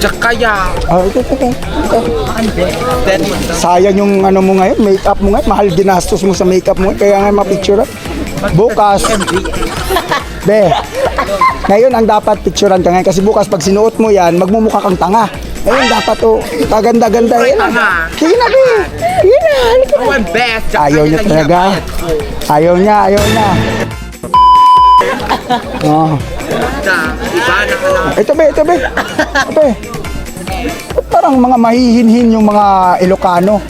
Tsaka ya. Oh, ito. Sayang yung ano mo ngayon, makeup mo ngayon. Mahal ginastos mo sa makeup mo. Kaya nga mapicture. Bukas. Be, ngayon ang dapat picturean ka ngayon. Kasi bukas pag sinuot mo yan, magmumukha kang tanga. Ngayon dapat kaganda-ganda. Yan na. Sige na, be. Sige na. One best. Ayaw niya talaga. Ayaw niya. Oh. Iba na ka lang. Ito be. Parang mga mahihinhin yung mga Ilocano.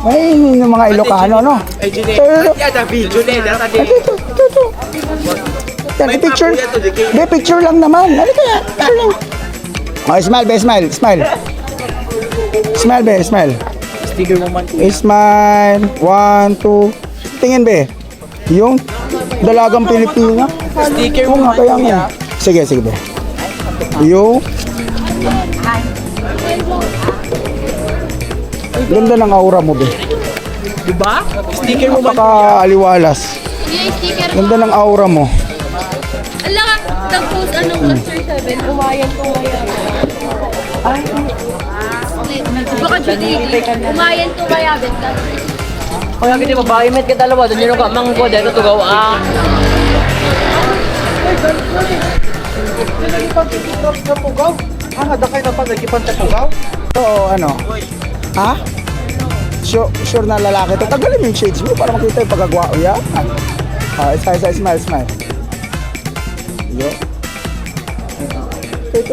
Mahihinhin yung mga Ilocano, no? Ay, June. Ito. Yan, video na yan. Ito. Yan, picture. Be, picture lang naman. Ano kaya? Picture lang. Oh, smile, be, smile. Smile, be, smile. Sticker mo man. Smile. 1, 2. Tingin, be. Yung dalagang Pilipina. Sticker Oo mo nga, kaya nga. Sige, be. Yung ganda ng aura mo, be. Diba? Sticker mo man. Napaka-aliwalas. Yung sticker mo. Ganda ng aura mo. Ala ka, nag-post Cluster 7, umayan. Ay. Baka Judy, umayan mayabit ka. Kaya kita babae met kita dalawa doon yung kamang ko dito tugaw Oo, ano? Ha? Sure na lalaki to. Tagalin mo yung shades mo para makita yung pagkagwa. Yan. Smile. Yo. Ito.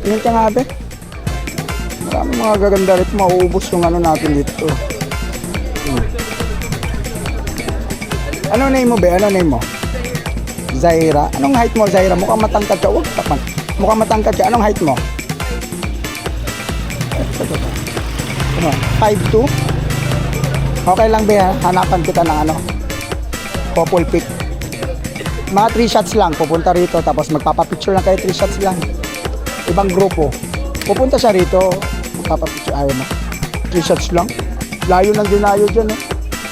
Tingnan ka nga, be. Maraming mga gaganda rin. Mauubos yung ano natin dito. Ano name mo, be? Ano name mo? Zaira. Anong height mo, Zaira? Mukhang matangkad ka. Huwag tapan. Mukhang matangkad ka. Anong height mo? Ano? 5'2"? Okay lang, be, ha? Hanapan kita ng ano? Couple pic. Mga 3 shots lang. Pupunta rito. Tapos magpapapicture lang kayo. 3 shots lang. Ibang grupo. Pupunta siya rito. Magpapapicture. Ayaw mo. 3 shots lang. Layo ng dinayo dyan, eh.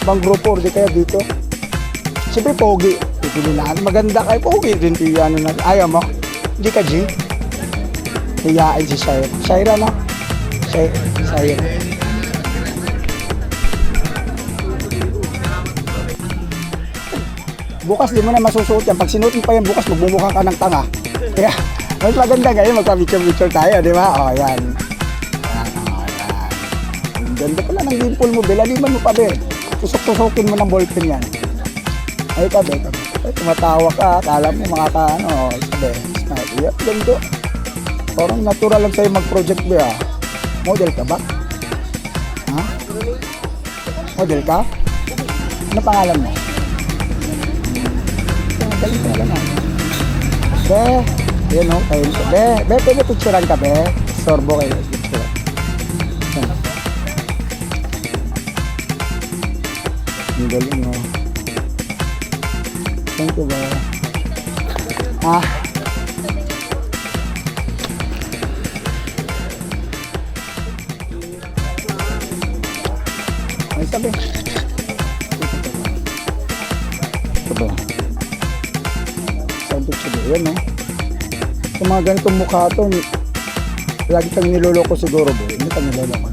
Ibang grupo. Or di kaya dito. Siyempre, pogi. Pipili na. Maganda kayo. Pogi din. Ano na. Ayaw mo. Hindi ka, G. Hiyain si Shaira. Shaira, no? Shaira. Bukas di mo na masusuot yan. Pag sinuot mo pa yan bukas, magmumukha ka ng tanga. Kaya, mas maganda ngayon, magpa-picture tayo, di ba? O, yan. Ang ganda pala ng dimple mo, be. Laliman mo pa, be. Tusok-tusokin mo ng ballpen yan. Ay, be. Ay, tumatawa ka. Kala mo, sabi. Smile. Yan, ganda. Parang natural lang sa'yo mag-project, be, ha? Model ka ba? Ha? Model ka? Ano pangalan mo? Galing talaga na. Be, yun o, kayo. Be, pwede picturean ka, be. Sorbo kayo. Picture. Ang galing o. Thank you, be. Ay, sabi. Ito ba? Yan, no? Sa mga ganitong mukha ito, lagi kang niloloko siguro, bro. Hindi kang niloloko.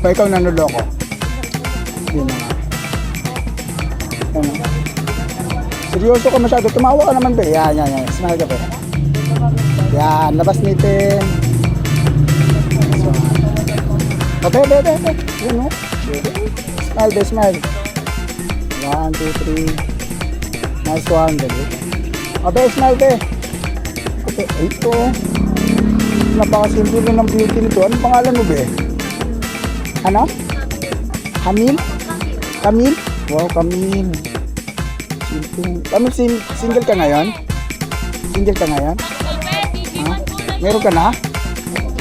So, ikaw nanuloko. Yun na nga. Yan, no? Seryoso ka masyado. Tumawa ka naman, be. Yan. Smile ka, be. Yan. Labas nitin. So, be. Yan, no? Smile, be. Smile. 1, 2, 3. Nice one, baby. Abe, smile, be. Okay, ito. Napakasimple lang ng beauty nito. Anong pangalan mo, be? Ano? Camille? Camille? Wow, Camille. Camille, single ka ngayon? Single ka ngayon? Ha? Meron ka na?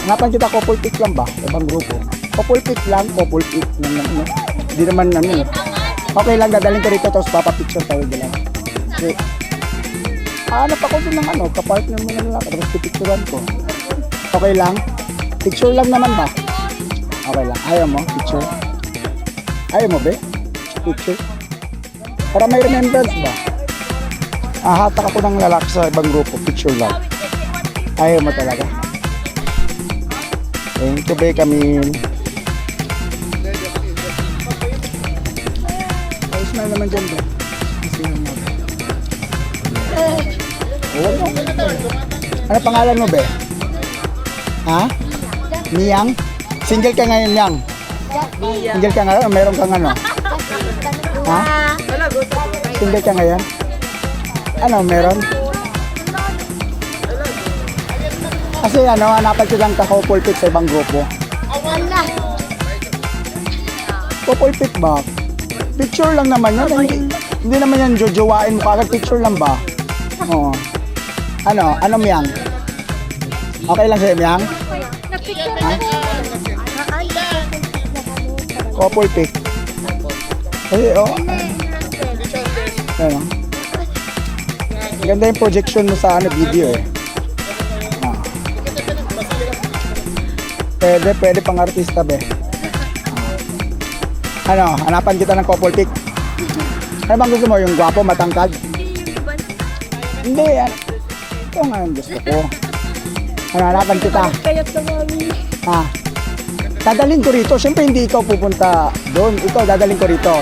Hanapan kita, couple pic lang ba? Ibang grupo. Couple pic lang. Hindi naman ano. Okay lang, dadalhin ko rito tapos papapicture tayo dala. Okay. Hanap ako din ng kapartner mo na lang. Tapos pipicturean ko. Okay lang? Picture lang naman ba? Okay lang. Ayaw mo? Picture? Ayaw mo, be? Picture? Para may remembrance ba? Hatak ako ng lalaki sa ibang grupo. Picture lang. Ayaw mo talaga. Thank you, be, Camille. Ayos na naman dyan, be. Isihan mo, be. Oo. Ano pangalan mo, be? Ha? Miyang? Single ka ngayon, Miyang? Single ka ngayon? O meron kang ano? Ha? Single ka ngayon? Ano, meron? Kasi ano, hanapan ko lang ka-couple pic sa ibang grupo. Couple pic ba? Picture lang naman yan. Hindi naman yan jojowain mo kagad. Picture lang ba? Oo. Ano? Ano, Miyang? Okay lang sa'yo, Miyang? Ha? Couple pic. Ay, oh. Ano? Ganda yung projection mo sa ano, video eh. Pwede pang artista, be. Ano, hanapan kita ng couple pic. Ano bang gusto mo? Yung gwapo, matangkad? Hindi, ito nga yung gusto ko. Ano, hanapan kita. Kayat sa mami. Ha? Dadalhin ko rito. Siyempre hindi ikaw pupunta doon. Ikaw, dadalhin ko rito.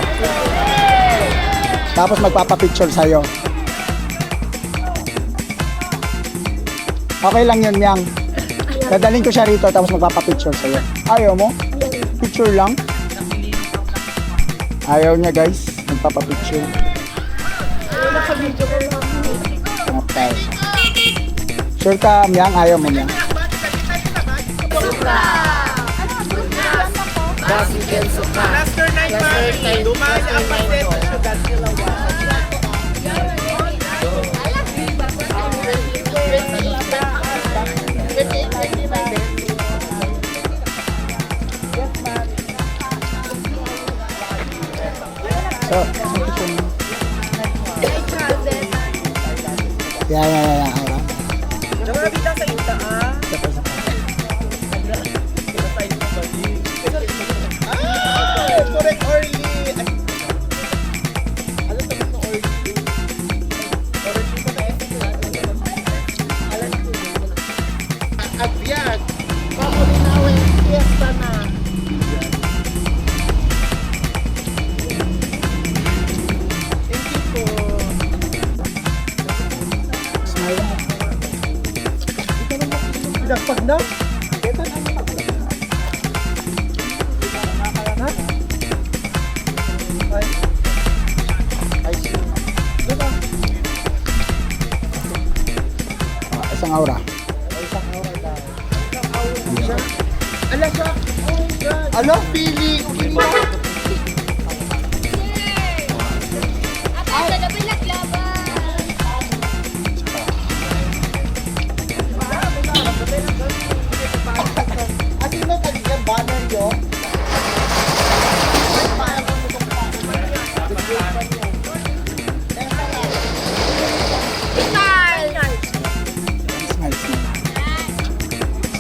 Tapos magpapapicture sa'yo. Okay lang yun, Miyang. Dadalhin ko siya rito tapos magpapapicture sa'yo. Ayaw mo? Picture lang? Ayaw niya, guys. Magpapapicture. Okay. Sure ka, Miyang? Ayaw mo, Miyang? Master 9 Mami. Dumali ang paset sa Sugar Kilawa. So, yeah. Aura. Namabita sa inta, ah. Correct, Orly. Ano tamat ng Orly? Orly ba na alam ko. Agbiag. Pamulinawin, fiesta na. Thank you po. Smile mo. Dagpag na? Isang aura. Ala siya. Ala, feeling. Ate, na ba naglaban? At yun ang kanyang banner yun. Smile.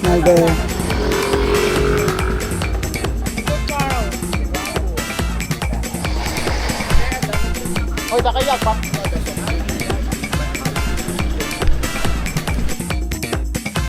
Smile, be. Hoy, kaya pa.